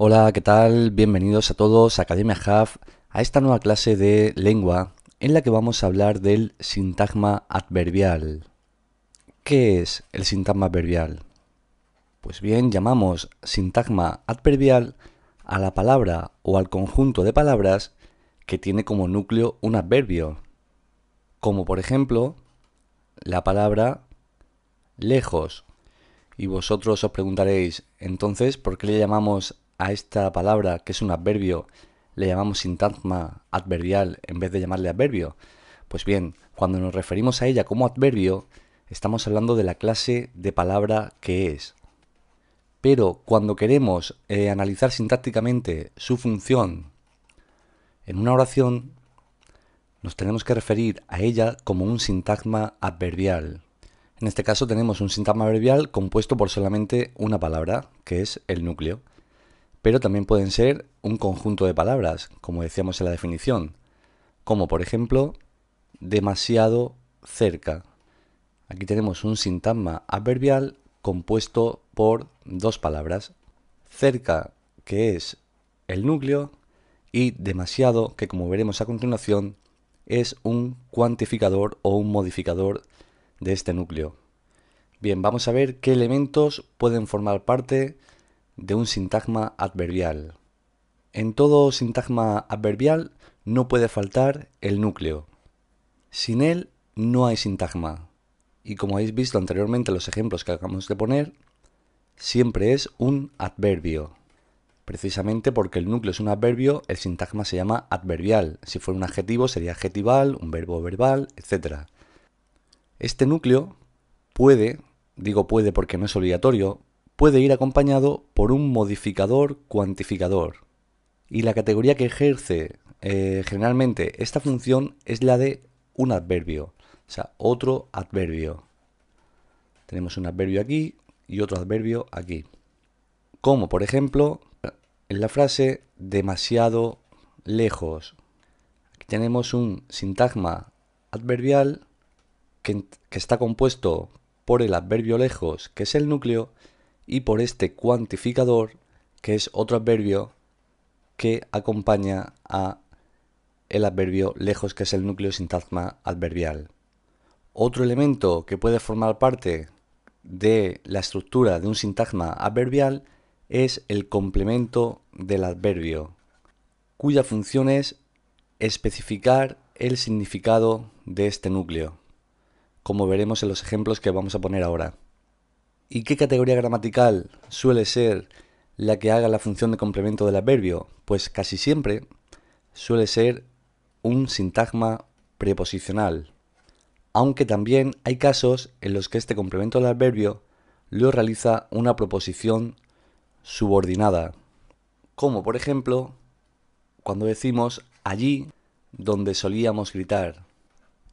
Hola, ¿qué tal? Bienvenidos a todos a Academia Hub, a esta nueva clase de lengua en la que vamos a hablar del sintagma adverbial. ¿Qué es el sintagma adverbial? Pues bien, llamamos sintagma adverbial a la palabra o al conjunto de palabras que tiene como núcleo un adverbio, como por ejemplo la palabra lejos. Y vosotros os preguntaréis, entonces, ¿por qué le llamamos a esta palabra, que es un adverbio, le llamamos sintagma adverbial en vez de llamarle adverbio? Pues bien, cuando nos referimos a ella como adverbio, estamos hablando de la clase de palabra que es. Pero cuando queremos analizar sintácticamente su función en una oración, nos tenemos que referir a ella como un sintagma adverbial. En este caso tenemos un sintagma adverbial compuesto por solamente una palabra, que es el núcleo. Pero también pueden ser un conjunto de palabras, como decíamos en la definición, como por ejemplo, demasiado cerca. Aquí tenemos un sintagma adverbial compuesto por dos palabras. Cerca, que es el núcleo, y demasiado, que como veremos a continuación, es un cuantificador o un modificador de este núcleo. Bien, vamos a ver qué elementos pueden formar parte de un sintagma adverbial. En todo sintagma adverbial no puede faltar el núcleo. Sin él no hay sintagma. Y como habéis visto anteriormente en los ejemplos que acabamos de poner, siempre es un adverbio. Precisamente porque el núcleo es un adverbio, el sintagma se llama adverbial. Si fuera un adjetivo sería adjetival, un verbo verbal, etc. Este núcleo puede, digo puede porque no es obligatorio, puede ir acompañado por un modificador cuantificador. Y la categoría que ejerce generalmente esta función es la de un adverbio, o sea, otro adverbio. Tenemos un adverbio aquí y otro adverbio aquí. Como por ejemplo en la frase demasiado lejos. Aquí tenemos un sintagma adverbial que está compuesto por el adverbio lejos, que es el núcleo, y por este cuantificador, que es otro adverbio que acompaña a el adverbio lejos, que es el núcleo sintagma adverbial. Otro elemento que puede formar parte de la estructura de un sintagma adverbial es el complemento del adverbio, cuya función es especificar el significado de este núcleo, como veremos en los ejemplos que vamos a poner ahora. ¿Y qué categoría gramatical suele ser la que haga la función de complemento del adverbio? Pues casi siempre suele ser un sintagma preposicional, aunque también hay casos en los que este complemento del adverbio lo realiza una proposición subordinada, como por ejemplo cuando decimos allí donde solíamos gritar,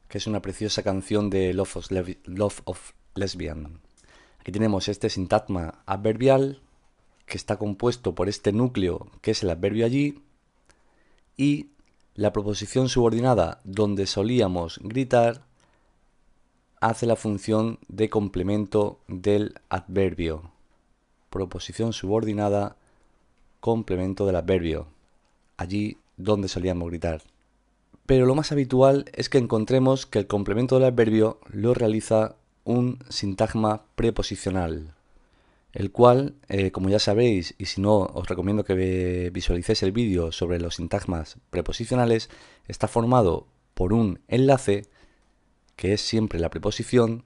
que es una preciosa canción de Love of Lesbian. Aquí tenemos este sintagma adverbial que está compuesto por este núcleo que es el adverbio allí y la proposición subordinada donde solíamos gritar hace la función de complemento del adverbio. Proposición subordinada, complemento del adverbio. Allí donde solíamos gritar. Pero lo más habitual es que encontremos que el complemento del adverbio lo realiza un sintagma preposicional, el cual, como ya sabéis, y si no os recomiendo que visualicéis el vídeo sobre los sintagmas preposicionales, está formado por un enlace, que es siempre la preposición,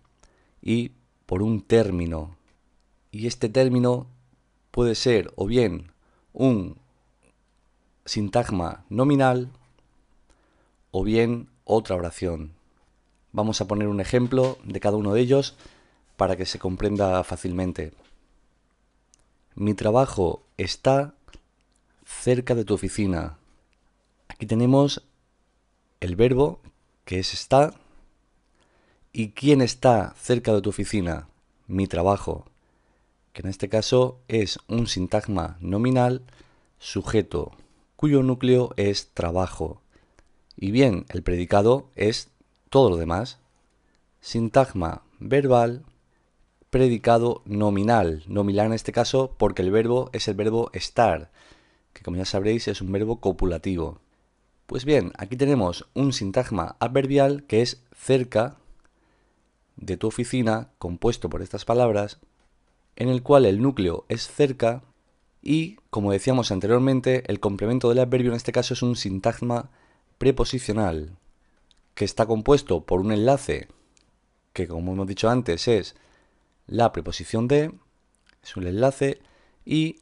y por un término. Y este término puede ser o bien un sintagma nominal o bien otra oración. Vamos a poner un ejemplo de cada uno de ellos para que se comprenda fácilmente. Mi trabajo está cerca de tu oficina. Aquí tenemos el verbo, que es está, y quién está cerca de tu oficina. Mi trabajo, que en este caso es un sintagma nominal sujeto, cuyo núcleo es trabajo. Y bien, el predicado es todo lo demás. Sintagma verbal predicado nominal. Nominal en este caso porque el verbo es el verbo estar, que como ya sabréis es un verbo copulativo. Pues bien, aquí tenemos un sintagma adverbial que es cerca de tu oficina, compuesto por estas palabras, en el cual el núcleo es cerca y, como decíamos anteriormente, el complemento del adverbio en este caso es un sintagma preposicional, que está compuesto por un enlace, que como hemos dicho antes es la preposición de, es un enlace, y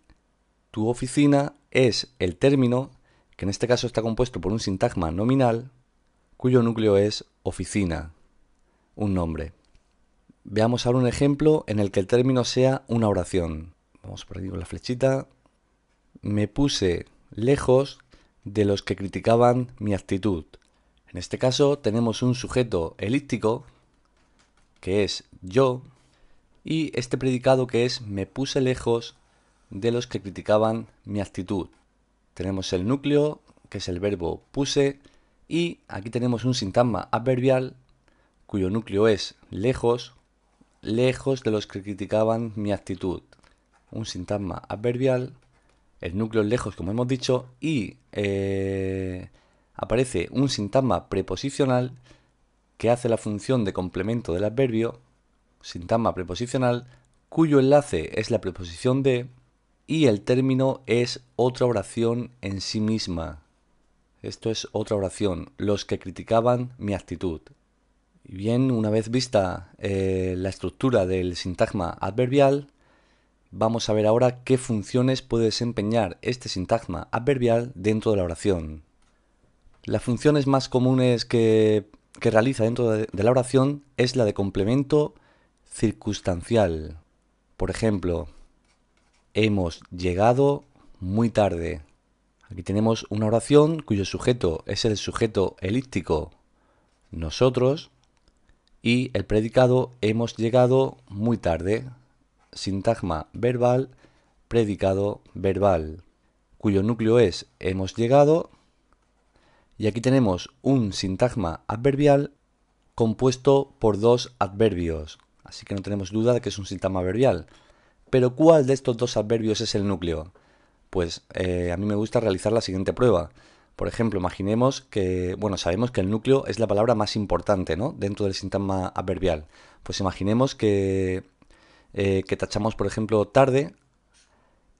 tu oficina es el término, que en este caso está compuesto por un sintagma nominal, cuyo núcleo es oficina, un nombre. Veamos ahora un ejemplo en el que el término sea una oración. Vamos por aquí con la flechita. Me puse lejos de los que criticaban mi actitud. En este caso tenemos un sujeto elíptico, que es yo, y este predicado que es me puse lejos de los que criticaban mi actitud. Tenemos el núcleo, que es el verbo puse, y aquí tenemos un sintagma adverbial, cuyo núcleo es lejos, lejos de los que criticaban mi actitud. Un sintagma adverbial, el núcleo es lejos, como hemos dicho, y aparece un sintagma preposicional que hace la función de complemento del adverbio, sintagma preposicional, cuyo enlace es la preposición de, y el término es otra oración en sí misma. Esto es otra oración, los que criticaban mi actitud. Y bien, una vez vista la estructura del sintagma adverbial, vamos a ver ahora qué funciones puede desempeñar este sintagma adverbial dentro de la oración. Las funciones más comunes que realiza dentro de la oración es la de complemento circunstancial. Por ejemplo, hemos llegado muy tarde. Aquí tenemos una oración cuyo sujeto es el sujeto elíptico nosotros y el predicado hemos llegado muy tarde. Sintagma verbal, predicado verbal, cuyo núcleo es hemos llegado. Y aquí tenemos un sintagma adverbial compuesto por dos adverbios, así que no tenemos duda de que es un sintagma adverbial. Pero ¿cuál de estos dos adverbios es el núcleo? Pues a mí me gusta realizar la siguiente prueba. Por ejemplo, imaginemos que, sabemos que el núcleo es la palabra más importante, ¿no?, dentro del sintagma adverbial. Pues imaginemos que tachamos, por ejemplo, tarde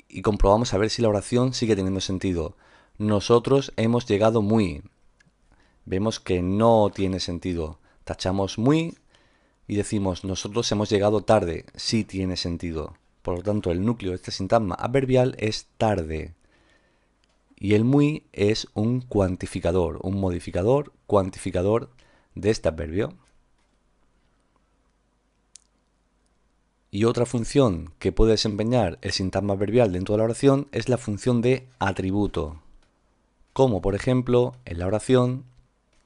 y comprobamos a ver si la oración sigue teniendo sentido. Nosotros hemos llegado muy. Vemos que no tiene sentido. Tachamos muy y decimos nosotros hemos llegado tarde. Sí tiene sentido. Por lo tanto, el núcleo de este sintagma adverbial es tarde. Y el muy es un cuantificador, un modificador cuantificador de este adverbio. Y otra función que puede desempeñar el sintagma adverbial dentro de la oración es la función de atributo. Como por ejemplo, en la oración,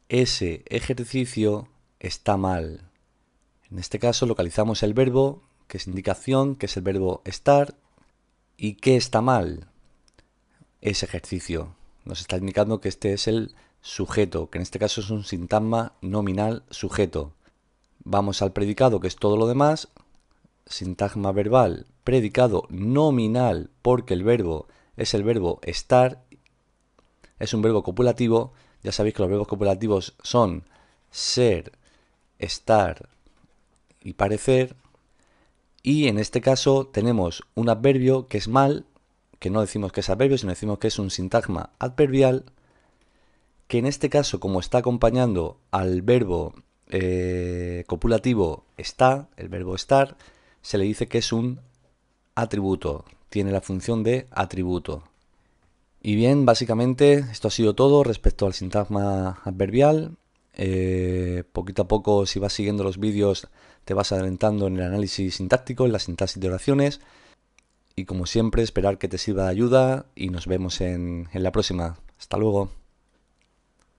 ese ejercicio está mal. En este caso localizamos el verbo, que es indicación, que es el verbo estar, y ¿qué está mal? Ese ejercicio. Nos está indicando que este es el sujeto, que en este caso es un sintagma nominal sujeto. Vamos al predicado, que es todo lo demás. Sintagma verbal, predicado nominal, porque el verbo es el verbo estar, es un verbo copulativo. Ya sabéis que los verbos copulativos son ser, estar y parecer. Y en este caso tenemos un adverbio que es mal, que no decimos que es adverbio, sino decimos que es un sintagma adverbial, que en este caso, como está acompañando al verbo copulativo está, el verbo estar, se le dice que es un atributo, tiene la función de atributo. Y bien, básicamente esto ha sido todo respecto al sintagma adverbial. Poquito a poco, si vas siguiendo los vídeos, te vas adelantando en el análisis sintáctico, en la sintaxis de oraciones. Y como siempre, esperar que te sirva de ayuda y nos vemos en la próxima. Hasta luego.